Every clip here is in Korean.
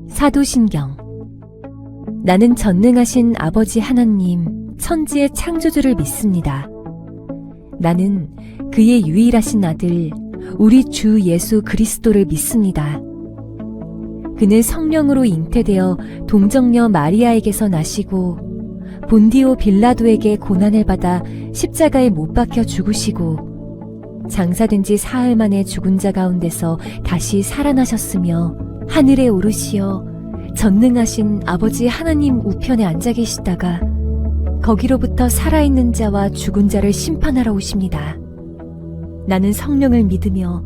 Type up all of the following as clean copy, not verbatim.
사도신경. 나는 전능하신 아버지 하나님, 천지의 창조주를 믿습니다. 나는 그의 유일하신 아들, 우리 주 예수 그리스도를 믿습니다. 그는 성령으로 잉태되어 동정녀 마리아에게서 나시고 본디오 빌라도에게 고난을 받아 십자가에 못 박혀 죽으시고 장사된 지 사흘 만에 죽은 자 가운데서 다시 살아나셨으며 하늘에 오르시어 전능하신 아버지 하나님 우편에 앉아 계시다가 거기로부터 살아있는 자와 죽은 자를 심판하러 오십니다. 나는 성령을 믿으며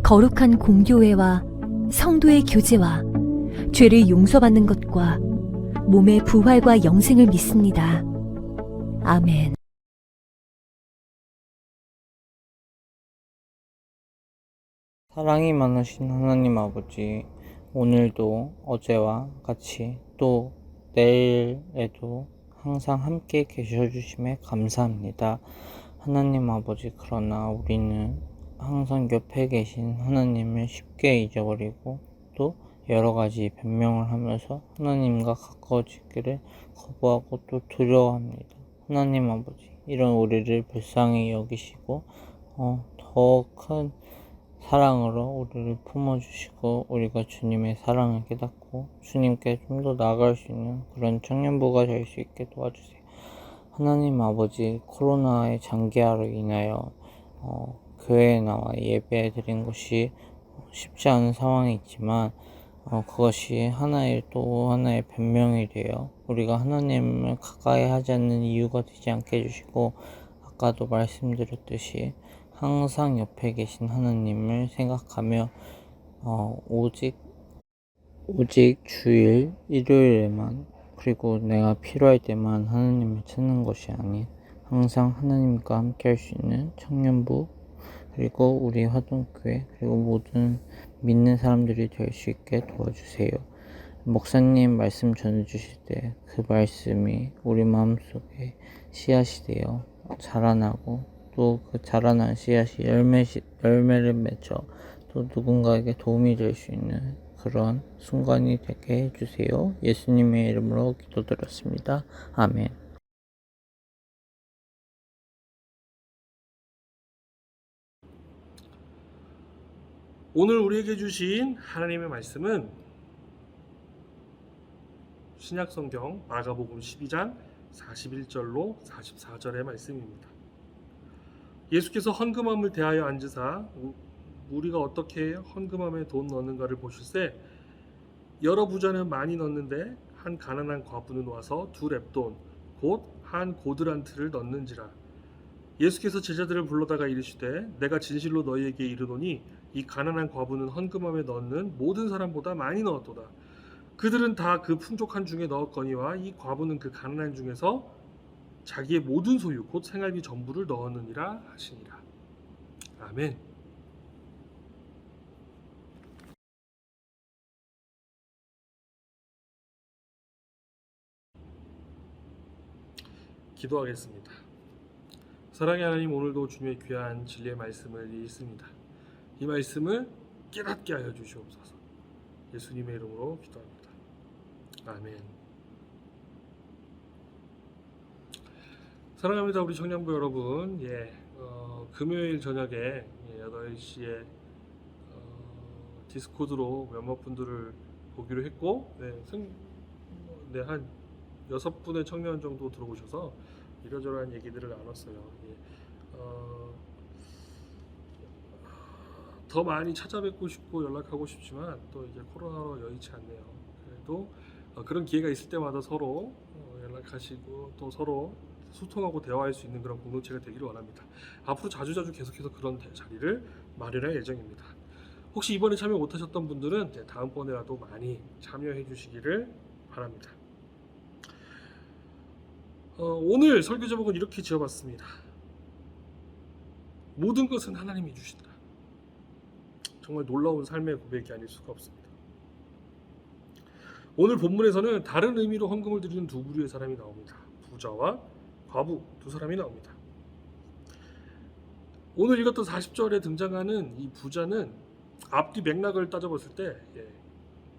거룩한 공교회와 성도의 교제와 죄를 용서받는 것과 몸의 부활과 영생을 믿습니다. 아멘. 사랑이 많으신 하나님 아버지, 오늘도 어제와 같이 또 내일에도 항상 함께 계셔주심에 감사합니다. 하나님 아버지, 그러나 우리는 항상 옆에 계신 하나님을 쉽게 잊어버리고 또 여러 가지 변명을 하면서 하나님과 가까워지기를 거부하고 또 두려워합니다. 하나님 아버지, 이런 우리를 불쌍히 여기시고 더 큰 사랑으로 우리를 품어주시고 우리가 주님의 사랑을 깨닫고 주님께 좀 더 나아갈 수 있는 그런 청년부가 될 수 있게 도와주세요. 하나님 아버지, 코로나의 장기화로 인하여 교회에 나와 예배 드린 것이 쉽지 않은 상황이 있지만 그것이 또 하나의 변명이 되어 우리가 하나님을 가까이 하지 않는 이유가 되지 않게 해주시고, 아까도 말씀드렸듯이 항상 옆에 계신 하나님을 생각하며 오직 주일 일요일에만 그리고 내가 필요할 때만 하나님을 찾는 것이 아닌 항상 하나님과 함께 할 수 있는 청년부, 그리고 우리 화동교회, 그리고 모든 믿는 사람들이 될 수 있게 도와주세요. 목사님 말씀 전해주실 때 그 말씀이 우리 마음속에 씨앗이 되어 자라나고 또 그 자라난 씨앗이 열매를 맺어 또 누군가에게 도움이 될 수 있는 그런 순간이 되게 해주세요. 예수님의 이름으로 기도드렸습니다. 아멘. 오늘 우리에게 주신 하나님의 말씀은 신약성경 마가복음 12장 41절로 44절의 말씀입니다. 예수께서 헌금함을 대하여 앉으사 우리가 어떻게 헌금함에 돈 넣는가를 보실세, 여러 부자는 많이 넣는데 한 가난한 과부는 와서 2렙돈 곧 한 고드란트를 넣는지라. 예수께서 제자들을 불러다가 이르시되, 내가 진실로 너희에게 이르노니 이 가난한 과부는 헌금함에 넣는 모든 사람보다 많이 넣었도다. 그들은 다 그 풍족한 중에 넣었거니와 이 과부는 그 가난한 중에서 자기의 모든 소유 곧 생활비 전부를 넣었느니라 하시니라. 아멘. 기도하겠습니다. 사랑의 하나님, 오늘도 주님의 귀한 진리의 말씀을 읽습니다. 이 말씀을 깨닫게 하여 주시옵소서. 예수님의 이름으로 기도합니다. 아멘. 사랑합니다, 우리 청년부 여러분. 금요일 저녁에 8시에 디스코드로 몇몇 분들을 보기로 했고, 한 6분의 청년 정도 들어오셔서 이러저러한 얘기들을 나눴어요. 더 많이 찾아뵙고 싶고 연락하고 싶지만 또 이제 코로나로 여의치 않네요. 그래도 그런 기회가 있을 때마다 서로 연락하시고 또 서로 소통하고 대화할 수 있는 그런 공동체가 되기를 원합니다. 앞으로 자주자주 계속해서 그런 자리를 마련할 예정입니다. 혹시 이번에 참여 못하셨던 분들은 다음번에라도 많이 참여해 주시기를 바랍니다. 오늘 설교 제목은 이렇게 지어봤습니다. 모든 것은 하나님이 주신다. 정말 놀라운 삶의 고백이 아닐 수가 없습니다. 오늘 본문에서는 다른 의미로 헌금을 드리는 두 부류의 사람이 나옵니다. 부자와 과부 두 사람이 나옵니다. 오늘 읽었던 40절에 등장하는 이 부자는 앞뒤 맥락을 따져봤을 때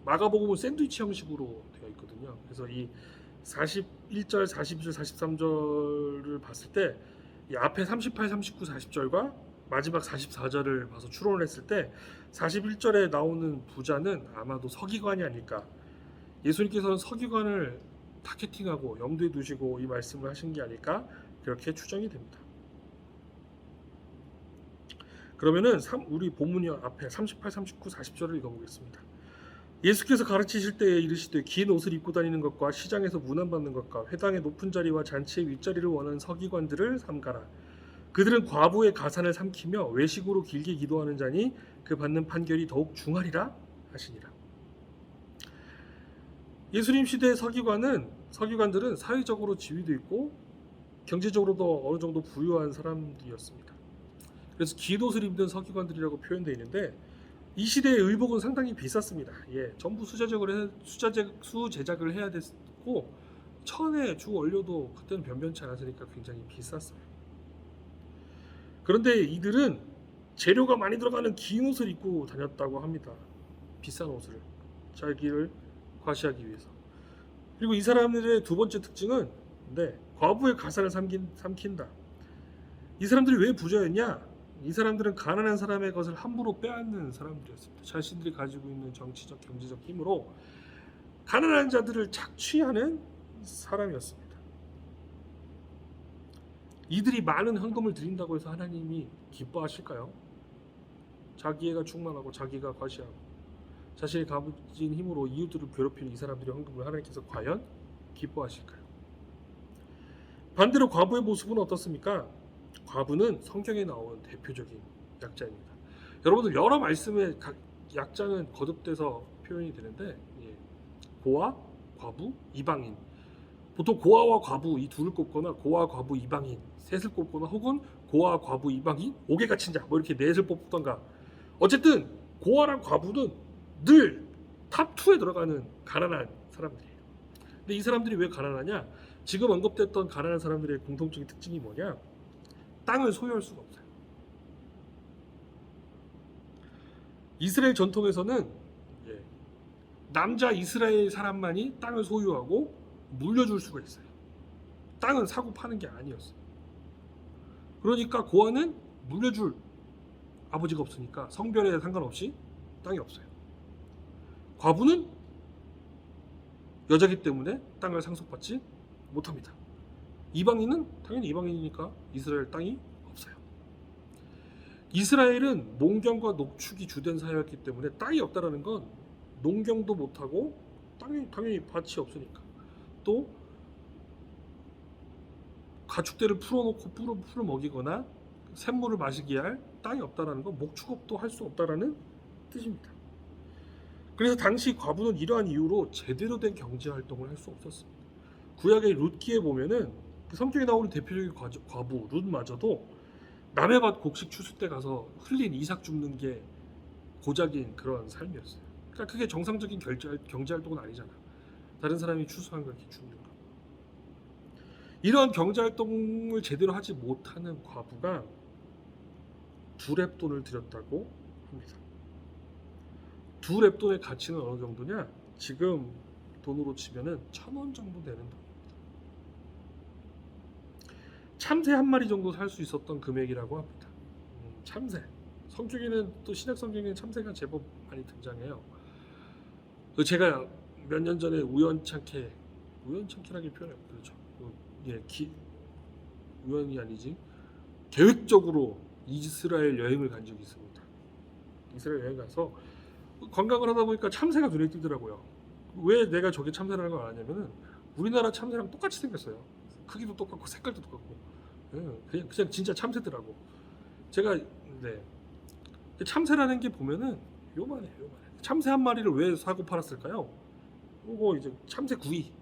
마가복음은 샌드위치 형식으로 되어 있거든요. 그래서 이 41절, 42절, 43절을 봤을 때 이 앞에 38, 39, 40절과 마지막 44절을 봐서 추론을 했을 때 41절에 나오는 부자는 아마도 서기관이 아닐까. 예수님께서는 서기관을 타겟팅하고 염두에 두시고 이 말씀을 하신 게 아닐까 그렇게 추정이 됩니다. 그러면은 우리 본문이 앞에 38, 39, 40절을 읽어보겠습니다. 예수께서 가르치실 때에 이르시되 긴 옷을 입고 다니는 것과 시장에서 문안받는 것과 회당의 높은 자리와 잔치의 윗자리를 원하는 서기관들을 삼가라. 그들은 과부의 가산을 삼키며 외식으로 길게 기도하는 자니 그 받는 판결이 더욱 중하리라 하시니라. 예수님 시대의 서기관들은 사회적으로 지위도 있고 경제적으로도 어느 정도 부유한 사람들이었습니다. 그래서 긴 옷을 입는 서기관들이라고 표현되어 있는데 이 시대의 의복은 상당히 비쌌습니다. 전부 수제작을 해야 됐고 천의 주 원료도 그때는 변변치 않았으니까 굉장히 비쌌어요. 그런데 이들은 재료가 많이 들어가는 긴 옷을 입고 다녔다고 합니다. 비싼 옷을 자기를 과시하기 위해서. 그리고 이 사람들의 두 번째 특징은 과부의 가산을 삼킨다. 이 사람들이 왜 부자였냐? 이 사람들은 가난한 사람의 것을 함부로 빼앗는 사람들이었습니다. 자신들이 가지고 있는 정치적, 경제적 힘으로 가난한 자들을 착취하는 사람이었습니다. 이들이 많은 헌금을 드린다고 해서 하나님이 기뻐하실까요? 자기애가 충만하고 자기가 과시하고 자신이 가진 힘으로 이웃들을 괴롭히는 이 사람들의 헌금을 하나님께서 과연 기뻐하실까요? 반대로 과부의 모습은 어떻습니까? 과부는 성경에 나온 대표적인 약자입니다. 여러분들 여러 말씀에 각 약자는 거듭돼서 표현이 되는데 고아, 과부, 이방인. 보통 고아와 과부 이 둘을 꼽거나 고아, 과부, 이방인 셋을 꼽거나 혹은 고아, 과부, 이방인 5개 갇힌 자 뭐 이렇게 넷을 뽑던가. 어쨌든 고아랑 과부는 늘 탑 2에 들어가는 가난한 사람들이에요. 근데 이 사람들이 왜 가난하냐? 지금 언급됐던 가난한 사람들의 공통적인 특징이 뭐냐? 땅을 소유할 수가 없어요. 이스라엘 전통에서는 남자 이스라엘 사람만이 땅을 소유하고 물려줄 수가 있어요. 땅은 사고 파는 게 아니었어요. 그러니까 고아는 물려줄 아버지가 없으니까 성별에 상관없이 땅이 없어요. 과부는 여자기 때문에 땅을 상속받지 못합니다. 이방인은 당연히 이방인이니까 이스라엘 땅이 없어요. 이스라엘은 농경과 농축이 주된 사회였기 때문에 땅이 없다라는 건 농경도 못하고 당연히 밭이 없으니까 또 가축대를 풀어놓고 풀을 먹이거나 샘물을 마시게 할 땅이 없다라는 건 목축업도 할 수 없다라는 뜻입니다. 그래서 당시 과부는 이러한 이유로 제대로 된 경제 활동을 할 수 없었습니다. 구약의 룻기에 보면은 성경에 나오는 대표적인 과부 룻마저도 남의 밭 곡식 추수 때 가서 흘린 이삭 줍는 게 고작인 그런 삶이었어요. 그러니까 그게 정상적인 경제 활동은 아니잖아. 다른 사람이 추수한 걸 이렇게 줍는 거. 이러한 경제 활동을 제대로 하지 못하는 과부가 두 렙돈을 드렸다고 합니다. 두 렙돈의 가치는 어느 정도냐? 지금 돈으로 치면은 1,000원 정도 되는 돈. 참새 한 마리 정도 살 수 있었던 금액이라고 합니다. 참새. 성경에는 또 신약 성경에는 참새가 제법 많이 등장해요. 제가 몇 년 전에 우연찮게라기 표현해요. 그렇죠. 우연이 아니지. 계획적으로 이스라엘 여행을 간 적이 있습니다. 이스라엘 여행 가서 관광을 하다 보니까 참새가 눈에 띄더라고요. 왜 내가 저게 참새라는 걸 알았냐면은 우리나라 참새랑 똑같이 생겼어요. 크기도 똑같고 색깔도 똑같고 그냥 진짜 참새더라고. 제가 참새라는 게 보면은 요만해. 참새 한 마리를 왜 사고 팔았을까요? 그거 이제 참새 구이.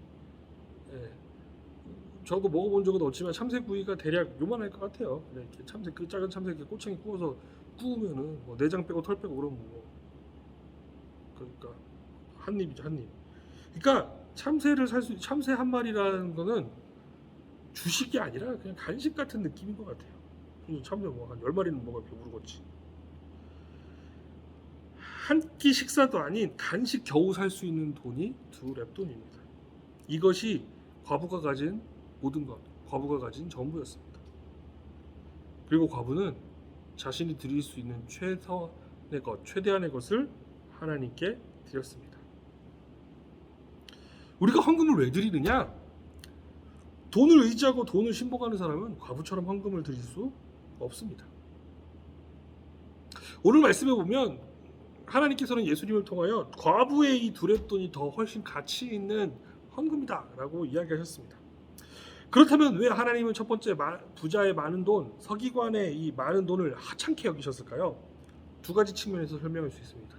저도 먹어본 적은 없지만 참새 구이가 대략 요만할 것 같아요. 이렇게 참새 그 작은 참새 이렇게 꼬챙이 구워서 구우면은 뭐 내장 빼고 털 빼고 그러면 뭐 그러니까 한 입이죠, 한 입. 그러니까 참새 한 마리라는 거는 주식이 아니라 그냥 간식 같은 느낌인 것 같아요. 참새 뭐 한 10마리는 먹어야 배부르겠지. 한 끼 식사도 아닌 간식 겨우 살 수 있는 돈이 2렙돈입니다. 이것이 과부가 가진 모든 것, 과부가 가진 전부였습니다. 그리고 과부는 자신이 드릴 수 있는 최선의 것, 최대한의 것을 하나님께 드렸습니다. 우리가 헌금을 왜 드리느냐? 돈을 의지하고 돈을 신봉하는 사람은 과부처럼 헌금을 드릴 수 없습니다. 오늘 말씀에 보면 하나님께서는 예수님을 통하여 과부의 이 2렙돈이 더 훨씬 가치 있는 헌금이다 라고 이야기하셨습니다. 그렇다면 왜 하나님은 첫 번째 부자의 많은 돈, 서기관의 이 많은 돈을 하찮게 여기셨을까요? 두 가지 측면에서 설명할 수 있습니다.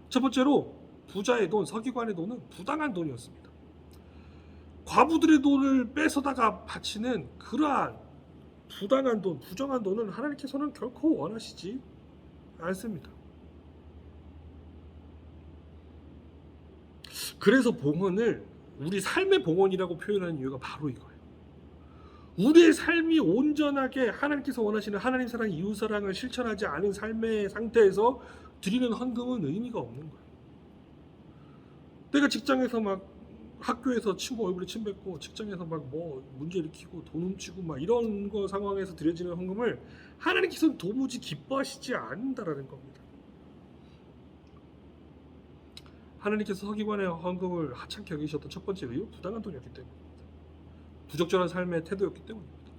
첫 번째로 부자의 돈, 서기관의 돈은 부당한 돈이었습니다. 과부들의 돈을 뺏어다가 바치는 그러한 부당한 돈, 부정한 돈은 하나님께서는 결코 원하시지 않습니다. 그래서 봉헌을 우리 삶의 봉헌이라고 표현하는 이유가 바로 이거예요. 우리의 삶이 온전하게 하나님께서 원하시는 하나님 사랑, 이웃 사랑을 실천하지 않은 삶의 상태에서 드리는 헌금은 의미가 없는 거예요. 내가 직장에서 막 학교에서 친구 얼굴에 침 뱉고 직장에서 막 뭐 문제 일으키고 돈 훔치고 막 이런 거 상황에서 드려지는 헌금을 하나님께서는 도무지 기뻐하시지 않는다라는 겁니다. 하나님께서 서기관의 헌금을 하찮게 여기셨던 첫 번째 이유, 부당한 돈이었기 때문입니다. 부적절한 삶의 태도였기 때문입니다.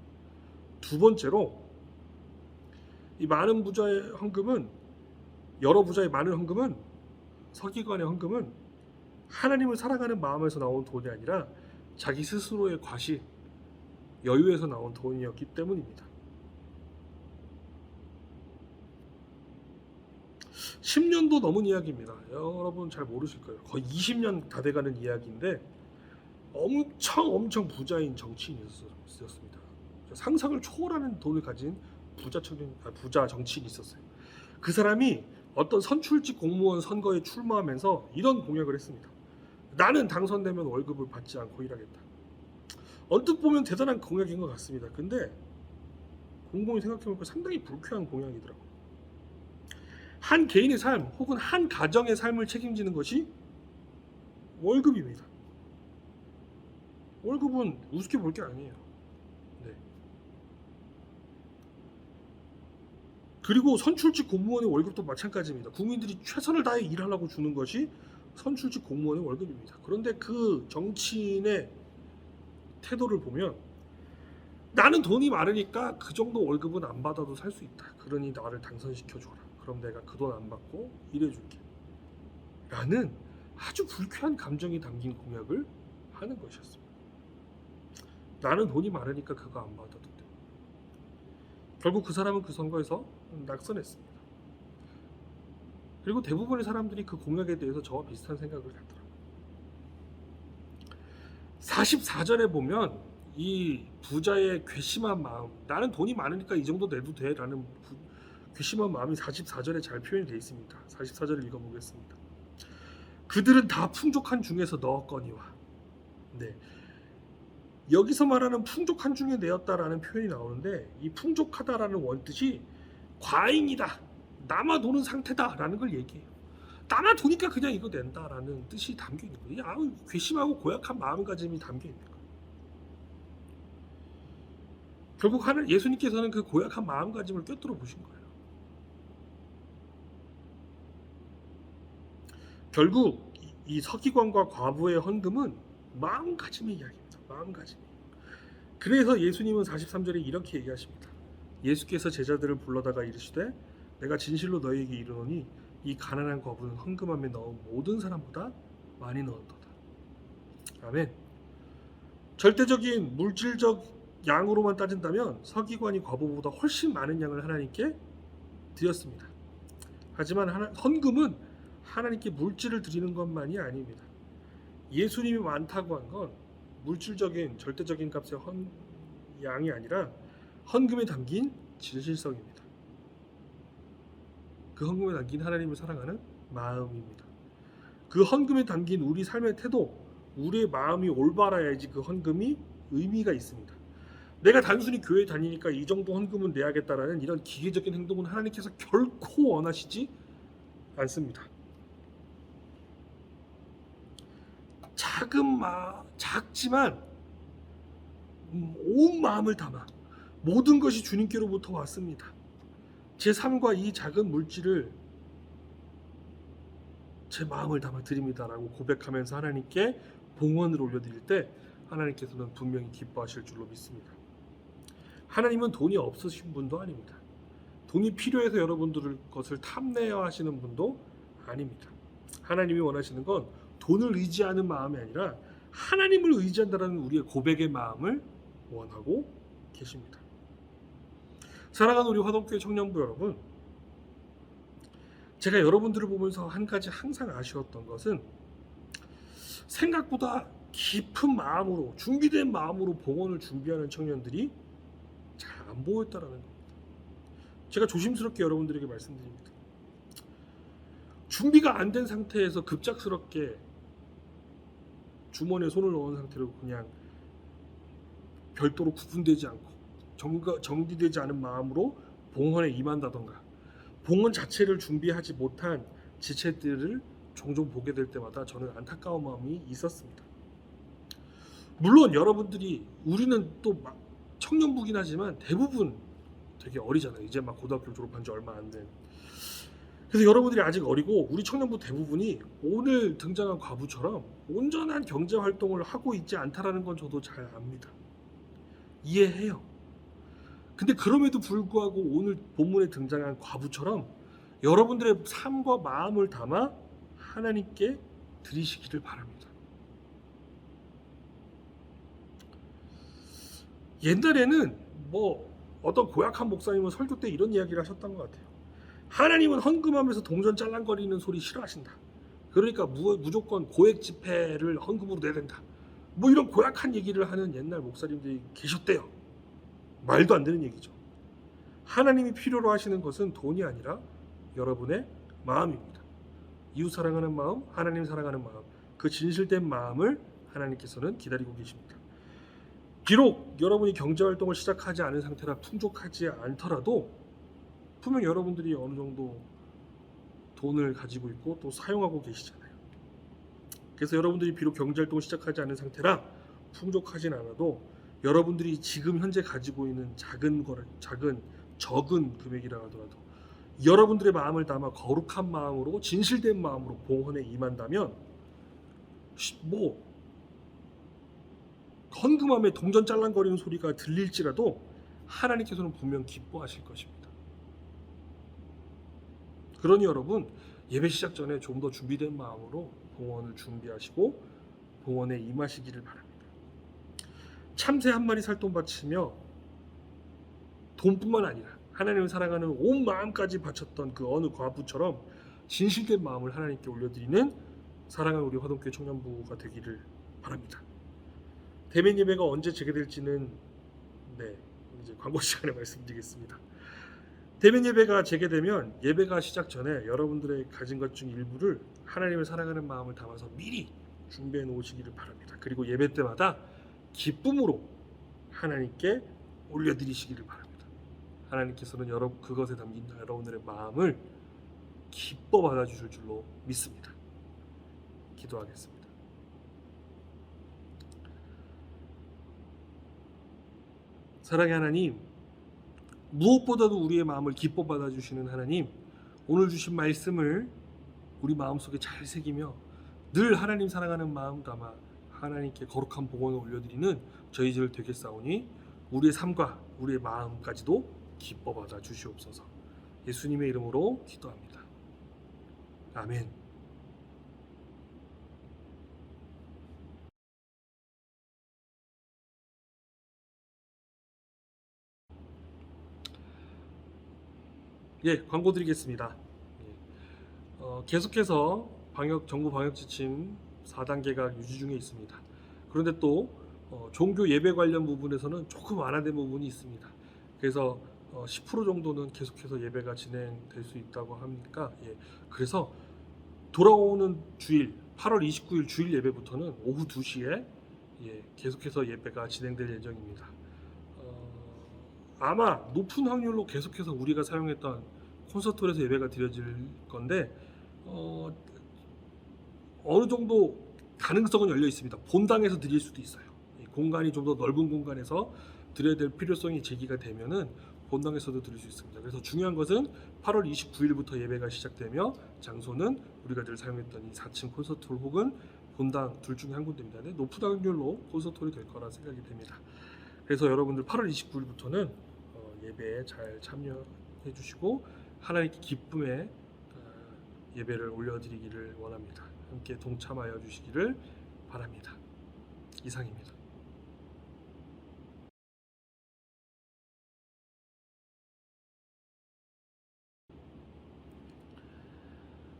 두 번째로 이 많은 부자의 헌금은, 여러 부자의 많은 헌금은, 서기관의 헌금은 하나님을 사랑하는 마음에서 나온 돈이 아니라 자기 스스로의 과시, 여유에서 나온 돈이었기 때문입니다. 10년도 넘은 이야기입니다. 여러분 잘 모르실 거예요. 거의 20년 다 돼가는 이야기인데 엄청 부자인 정치인이 있었습니다. 상상을 초월하는 돈을 가진 부자 정치인이 있었어요. 그 사람이 어떤 선출직 공무원 선거에 출마하면서 이런 공약을 했습니다. 나는 당선되면 월급을 받지 않고 일하겠다. 언뜻 보면 대단한 공약인 것 같습니다. 근데 곰곰이 생각해보니까 상당히 불쾌한 공약이더라고요. 한 개인의 삶 혹은 한 가정의 삶을 책임지는 것이 월급입니다. 월급은 우습게 볼 게 아니에요. 네. 그리고 선출직 공무원의 월급도 마찬가지입니다. 국민들이 최선을 다해 일하려고 주는 것이 선출직 공무원의 월급입니다. 그런데 그 정치인의 태도를 보면 나는 돈이 많으니까 그 정도 월급은 안 받아도 살 수 있다. 그러니 나를 당선시켜줘라. 그럼 내가 그 돈 안 받고 일해줄게. 라는 아주 불쾌한 감정이 담긴 공약을 하는 것이었습니다. 나는 돈이 많으니까 그거 안 받아도 돼. 결국 그 사람은 그 선거에서 낙선했습니다. 그리고 대부분의 사람들이 그 공약에 대해서 저와 비슷한 생각을 하더라고요. 44절에 보면 이 부자의 괘씸한 마음, 나는 돈이 많으니까 이 정도 내도 돼 라는 괘씸한 마음이 44절에 잘 표현이 되어 있습니다. 44절을 읽어보겠습니다. 그들은 다 풍족한 중에서 넣었거니와. 네. 여기서 말하는 풍족한 중에 내었다라는 표현이 나오는데 이 풍족하다라는 원뜻이 과잉이다, 남아 도는 상태다라는 걸 얘기해요. 남아 도니까 그냥 이거 낸다라는 뜻이 담겨 있는 거예요. 아우, 괘씸하고 고약한 마음가짐이 담겨 있는 거예요. 결국 예수님께서는 그 고약한 마음가짐을 꿰뚫어 보신 거예요. 결국 이 서기관과 과부의 헌금은 마음가짐의 이야기입니다. 마음가짐. 그래서 예수님은 43절에 이렇게 얘기하십니다. 예수께서 제자들을 불러다가 이르시되 내가 진실로 너희에게 이르노니 이 가난한 과부는 헌금함에 넣은 모든 사람보다 많이 넣었도다. 아멘. 절대적인 물질적 양으로만 따진다면 서기관이 과부보다 훨씬 많은 양을 하나님께 드렸습니다. 하지만 헌금은 하나님께 물질을 드리는 것만이 아닙니다. 예수님이 많다고 한 건 물질적인 절대적인 값의 양이 아니라 헌금에 담긴 진실성입니다. 그 헌금에 담긴 하나님을 사랑하는 마음입니다. 그 헌금에 담긴 우리 삶의 태도, 우리의 마음이 올바라야지 그 헌금이 의미가 있습니다. 내가 단순히 교회 다니니까 이 정도 헌금은 내야겠다라는 이런 기계적인 행동은 하나님께서 결코 원하시지 않습니다. 작지만 온 마음을 담아 모든 것이 주님께로부터 왔습니다. 제 삶과 이 작은 물질을 제 마음을 담아 드립니다라고 고백하면서 하나님께 봉헌을 올려드릴 때 하나님께서는 분명히 기뻐하실 줄로 믿습니다. 하나님은 돈이 없으신 분도 아닙니다. 돈이 필요해서 여러분들 것을 탐내어 하시는 분도 아닙니다. 하나님이 원하시는 건 돈을 의지하는 마음이 아니라 하나님을 의지한다는 우리의 고백의 마음을 원하고 계십니다. 사랑하는 우리 화동교회 청년부 여러분, 제가 여러분들을 보면서 한 가지 항상 아쉬웠던 것은 생각보다 깊은 마음으로, 준비된 마음으로 봉헌을 준비하는 청년들이 잘 안 보였다라는 겁니다. 제가 조심스럽게 여러분들에게 말씀드립니다. 준비가 안 된 상태에서 급작스럽게 주머니에 손을 넣은 상태로 그냥 별도로 구분되지 않고 정리되지 않은 마음으로 봉헌에 임한다던가, 봉헌 자체를 준비하지 못한 지체들을 종종 보게 될 때마다 저는 안타까운 마음이 있었습니다. 물론 여러분들이, 우리는 또 청년부긴 하지만 대부분 되게 어리잖아요. 이제 막 고등학교 졸업한 지 얼마 안 된. 그래서 여러분들이 아직 어리고 우리 청년부 대부분이 오늘 등장한 과부처럼 온전한 경제 활동을 하고 있지 않다라는 건 저도 잘 압니다. 이해해요. 근데 그럼에도 불구하고 오늘 본문에 등장한 과부처럼 여러분들의 삶과 마음을 담아 하나님께 드리시기를 바랍니다. 옛날에는 어떤 고약한 목사님은 설교 때 이런 이야기를 하셨던 것 같아요. 하나님은 헌금하면서 동전 짤랑거리는 소리 싫어하신다. 그러니까 무조건 고액 지폐를 헌금으로 내야 된다. 이런 고약한 얘기를 하는 옛날 목사님들이 계셨대요. 말도 안 되는 얘기죠. 하나님이 필요로 하시는 것은 돈이 아니라 여러분의 마음입니다. 이웃 사랑하는 마음, 하나님 사랑하는 마음, 그 진실된 마음을 하나님께서는 기다리고 계십니다. 비록 여러분이 경제활동을 시작하지 않은 상태라 풍족하지 않더라도 분명 여러분들이 어느 정도 돈을 가지고 있고 또 사용하고 계시잖아요. 그래서 여러분들이 비록 경제활동을 시작하지 않은 상태라 풍족하진 않아도 여러분들이 지금 현재 가지고 있는 적은 금액이라 하더라도 여러분들의 마음을 담아 거룩한 마음으로, 진실된 마음으로 봉헌에 임한다면 헌금함에 동전 짤랑거리는 소리가 들릴지라도 하나님께서는 분명 기뻐하실 것입니다. 그러니 여러분, 예배 시작 전에 좀 더 준비된 마음으로 봉헌을 준비하시고 봉헌에 임하시기를 바랍니다. 참새 한 마리 살 돈 바치며 돈뿐만 아니라 하나님을 사랑하는 온 마음까지 바쳤던 그 어느 과부처럼 진실된 마음을 하나님께 올려드리는 사랑하는 우리 화동교회 청년부가 되기를 바랍니다. 대면 예배가 언제 재개될지는 이제 광고 시간에 말씀드리겠습니다. 대면 예배가 재개되면 예배가 시작 전에 여러분들의 가진 것 중 일부를 하나님을 사랑하는 마음을 담아서 미리 준비해 놓으시기를 바랍니다. 그리고 예배 때마다 기쁨으로 하나님께 올려드리시기를 바랍니다. 하나님께서는 그것에 담긴 여러분들의 마음을 기뻐 받아주실 줄로 믿습니다. 기도하겠습니다. 사랑의 하나님, 무엇보다도 우리의 마음을 기뻐 받아주시는 하나님, 오늘 주신 말씀을 우리 마음속에 잘 새기며 늘 하나님 사랑하는 마음 담아 하나님께 거룩한 봉헌을 올려드리는 저희들 되겠사오니 우리의 삶과 우리의 마음까지도 기뻐 받아 주시옵소서. 예수님의 이름으로 기도합니다. 아멘. 광고 드리겠습니다. 계속해서 정부 방역 지침 4단계가 유지 중에 있습니다. 그런데 또 종교 예배 관련 부분에서는 조금 완화된 부분이 있습니다. 그래서 10% 정도는 계속해서 예배가 진행될 수 있다고 하니까 그래서 돌아오는 주일 8월 29일 주일 예배부터는 오후 2시에 계속해서 예배가 진행될 예정입니다. 아마 높은 확률로 계속해서 우리가 사용했던 콘서트홀에서 예배가 드려질 건데 어느 정도 가능성은 열려 있습니다. 본당에서 드릴 수도 있어요. 이 공간이 좀 더 넓은 공간에서 드려야 될 필요성이 제기가 되면은 본당에서도 드릴 수 있습니다. 그래서 중요한 것은 8월 29일부터 예배가 시작되며 장소는 우리가 늘 사용했던 이 4층 콘서트홀 혹은 본당 둘 중에 한 군데입니다. 근데 높은 확률로 콘서트홀이 될 거라 생각이 됩니다. 그래서 여러분들 8월 29일부터는 예배에 잘 참여해 주시고 하나님께 기쁨의 예배를 올려드리기를 원합니다. 함께 동참하여 주시기를 바랍니다. 이상입니다.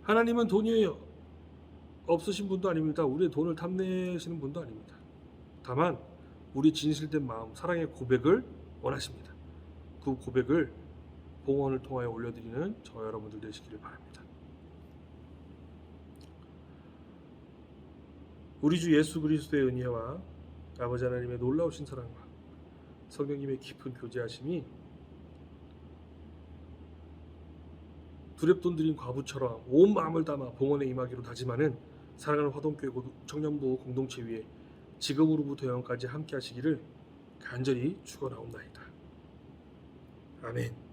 하나님은 돈이 없으신 분도 아닙니다. 우리의 돈을 탐내시는 분도 아닙니다. 다만 우리 진실된 마음, 사랑의 고백을 원하십니다. 그 고백을 봉헌을 통하여 올려드리는 저 여러분들 되시기를 바랍니다. 우리 주 예수 그리스도의 은혜와 아버지 하나님의 놀라우신 사랑과 성령님의 깊은 교제하심이 두렵돈 들인 과부처럼 온 마음을 담아 봉헌에 임하기로 다짐하는 사랑하는 화동교회 청년부 공동체 위에 지금으로부터 영원까지 함께 하시기를 간절히 축원하옵나이다. 아멘.